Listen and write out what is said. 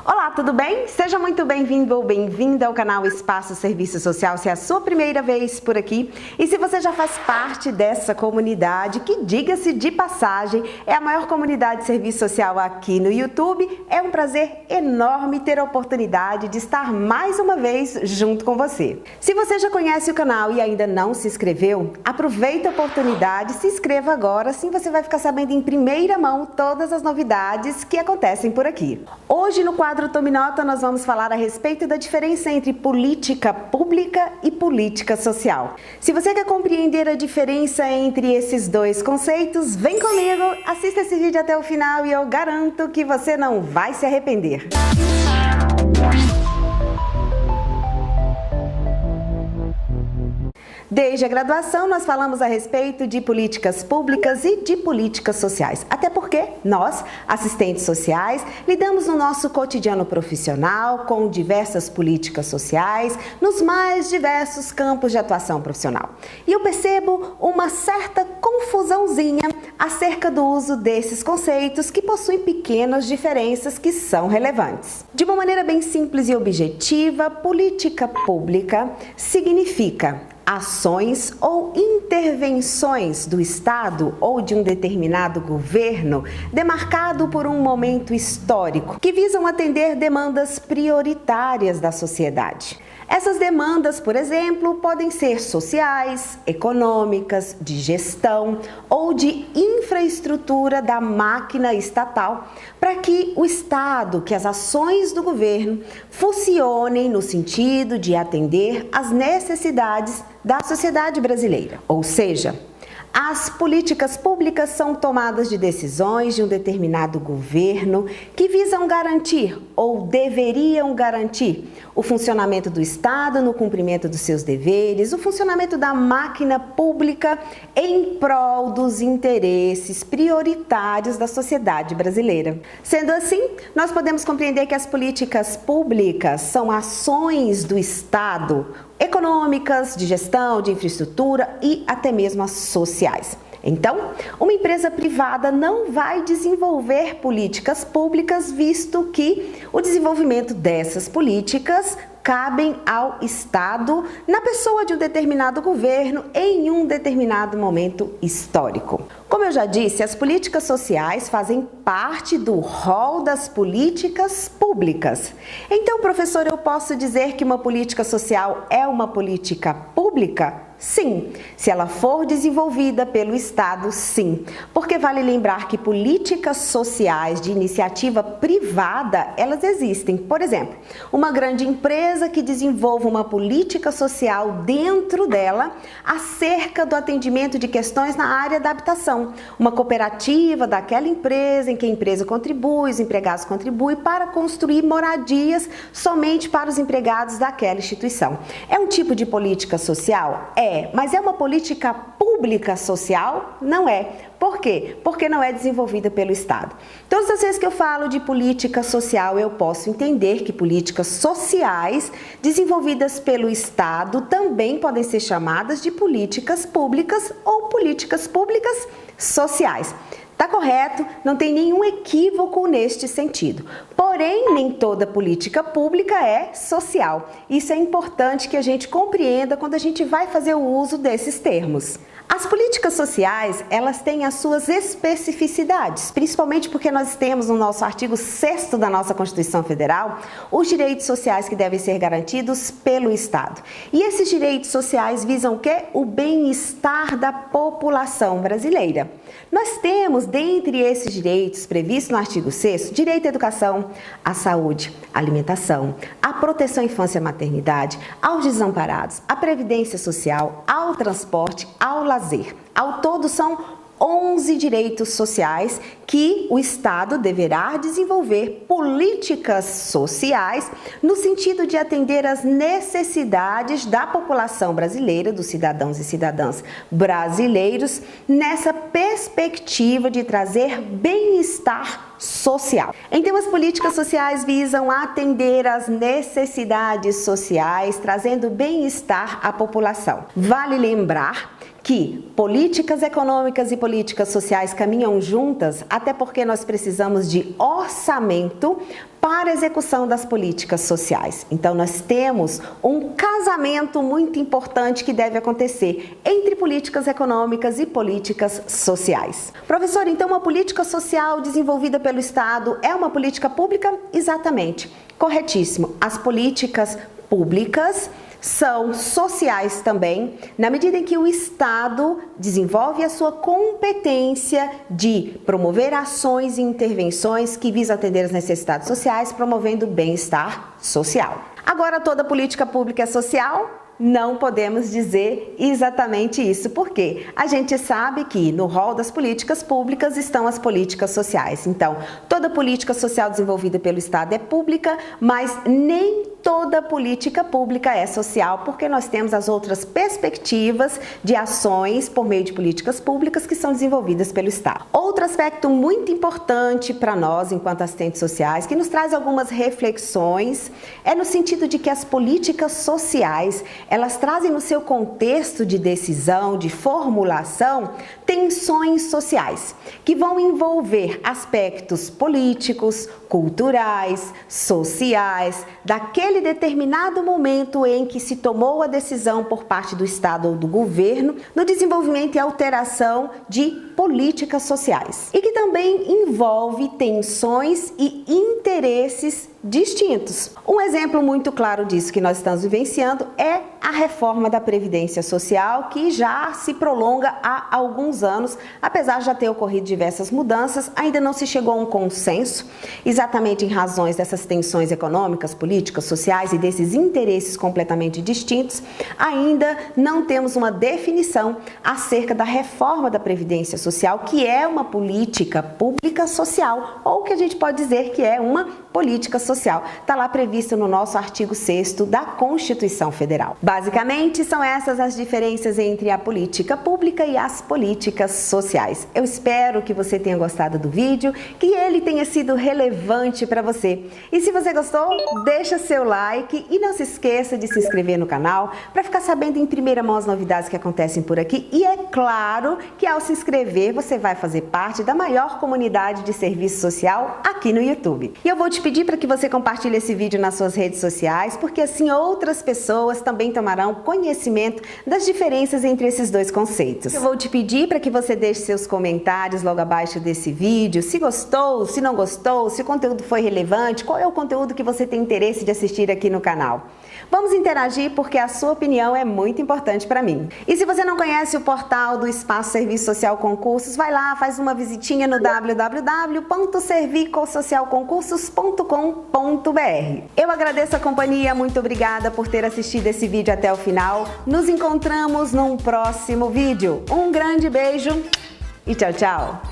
Olá, tudo bem? Seja muito bem-vindo ou bem-vinda ao canal Espaço Serviço Social, se é a sua primeira vez por aqui. E se você já faz parte dessa comunidade, que diga-se de passagem, é a maior comunidade de serviço social aqui no YouTube, é um prazer enorme ter a oportunidade de estar mais uma vez junto com você. Se você já conhece o canal e ainda não se inscreveu, aproveita a oportunidade, se inscreva agora, assim você vai ficar sabendo em primeira mão todas as novidades que acontecem por aqui. Hoje no quadro Tome Nota, nós vamos falar a respeito da diferença entre política pública e política social. Se você quer compreender a diferença entre esses dois conceitos, vem comigo, assista esse vídeo até o final e eu garanto que você não vai se arrepender. Desde a graduação, nós falamos a respeito de políticas públicas e de políticas sociais. Até porque nós, assistentes sociais, lidamos no nosso cotidiano profissional com diversas políticas sociais, nos mais diversos campos de atuação profissional. E eu percebo uma certa confusãozinha acerca do uso desses conceitos que possuem pequenas diferenças que são relevantes. De uma maneira bem simples e objetiva, política pública significa ações ou intervenções do Estado ou de um determinado governo demarcado por um momento histórico que visam atender demandas prioritárias da sociedade. Essas demandas, por exemplo, podem ser sociais, econômicas, de gestão ou de infraestrutura da máquina estatal, para que o Estado, que as ações do governo funcionem no sentido de atender às necessidades da sociedade brasileira. Ou seja, as políticas públicas são tomadas de decisões de um determinado governo que visam garantir ou deveriam garantir o funcionamento do Estado no cumprimento dos seus deveres, o funcionamento da máquina pública em prol dos interesses prioritários da sociedade brasileira. Sendo assim, nós podemos compreender que as políticas públicas são ações do Estado, econômicas, de gestão, de infraestrutura e até mesmo as sociais. Então, uma empresa privada não vai desenvolver políticas públicas, visto que o desenvolvimento dessas políticas cabem ao Estado na pessoa de um determinado governo em um determinado momento histórico. Como eu já disse, as políticas sociais fazem parte do rol das políticas públicas. Então, professor, eu posso dizer que uma política social é uma política pública? Sim, se ela for desenvolvida pelo Estado, sim. Porque vale lembrar que políticas sociais de iniciativa privada, elas existem. Por exemplo, uma grande empresa que desenvolva uma política social dentro dela acerca do atendimento de questões na área da habitação. Uma cooperativa daquela empresa, em que a empresa contribui, os empregados contribuem para construir moradias somente para os empregados daquela instituição. É um tipo de política social? Mas é uma política pública social? Não é. Por quê? Porque não é desenvolvida pelo Estado. Todas as vezes que eu falo de política social, eu posso entender que políticas sociais desenvolvidas pelo Estado também podem ser chamadas de políticas públicas ou políticas públicas sociais. Tá correto? Não tem nenhum equívoco neste sentido. Porém, nem toda política pública é social. Isso é importante que a gente compreenda quando a gente vai fazer o uso desses termos. As políticas sociais, elas têm as suas especificidades, principalmente porque nós temos no nosso artigo 6º da nossa Constituição Federal os direitos sociais que devem ser garantidos pelo Estado. E esses direitos sociais visam o quê? O bem-estar da população brasileira. Nós temos, dentre esses direitos previstos no artigo 6º, direito à educação, à saúde, à alimentação, à proteção à infância e à maternidade, aos desamparados, à previdência social, ao transporte, ao lazer. Ao todo são 11 direitos sociais que o Estado deverá desenvolver políticas sociais no sentido de atender às necessidades da população brasileira, dos cidadãos e cidadãs brasileiros, nessa perspectiva de trazer bem-estar social. Então, as políticas sociais visam atender às necessidades sociais, trazendo bem-estar à população. Vale lembrar que políticas econômicas e políticas sociais caminham juntas, até porque nós precisamos de orçamento para a execução das políticas sociais. Então, nós temos um casamento muito importante que deve acontecer entre políticas econômicas e políticas sociais. Professor, então uma política social desenvolvida pelo Estado é uma política pública? Exatamente, corretíssimo. As políticas públicas são sociais também, na medida em que o Estado desenvolve a sua competência de promover ações e intervenções que visam atender as necessidades sociais, promovendo o bem-estar social. Agora, toda política pública é social? Não podemos dizer exatamente isso, porque a gente sabe que no rol das políticas públicas estão as políticas sociais. Então, toda política social desenvolvida pelo Estado é pública, mas nem toda política pública é social, porque nós temos as outras perspectivas de ações por meio de políticas públicas que são desenvolvidas pelo Estado. Outro aspecto muito importante para nós, enquanto assistentes sociais, que nos traz algumas reflexões, é no sentido de que as políticas sociais, elas trazem no seu contexto de decisão, de formulação, tensões sociais, que vão envolver aspectos políticos, culturais, sociais, daquele determinado momento em que se tomou a decisão por parte do Estado ou do governo no desenvolvimento e alteração de políticas sociais. E que também envolve tensões e interesses distintos. Um exemplo muito claro disso que nós estamos vivenciando é a reforma da Previdência Social, que já se prolonga há alguns anos, apesar de já ter ocorrido diversas mudanças, ainda não se chegou a um consenso, exatamente em razões dessas tensões econômicas, políticas, sociais e desses interesses completamente distintos, ainda não temos uma definição acerca da reforma da Previdência Social, que é uma política pública social, ou que a gente pode dizer que é uma política social. Está lá previsto no nosso artigo 6º da Constituição Federal. Basicamente, são essas as diferenças entre a política pública e as políticas sociais. Eu espero que você tenha gostado do vídeo, que ele tenha sido relevante para você. E se você gostou, deixa seu like e não se esqueça de se inscrever no canal para ficar sabendo em primeira mão as novidades que acontecem por aqui. E é claro que ao se inscrever, você vai fazer parte da maior comunidade de serviço social aqui no YouTube. E eu vou te pedir para que você compartilhe esse vídeo nas suas redes sociais, porque assim outras pessoas também tomarão conhecimento das diferenças entre esses dois conceitos. Eu vou te pedir para que você deixe seus comentários logo abaixo desse vídeo, se gostou, se não gostou, se o conteúdo foi relevante, qual é o conteúdo que você tem interesse de assistir aqui no canal. Vamos interagir porque a sua opinião é muito importante para mim. E se você não conhece o portal do Espaço Serviço Social Concursos, vai lá, faz uma visitinha no www.servicosocialconcursos.com.br. Eu agradeço a companhia, muito obrigada por ter assistido esse vídeo até o final. Nos encontramos num próximo vídeo. Um grande beijo e tchau, tchau!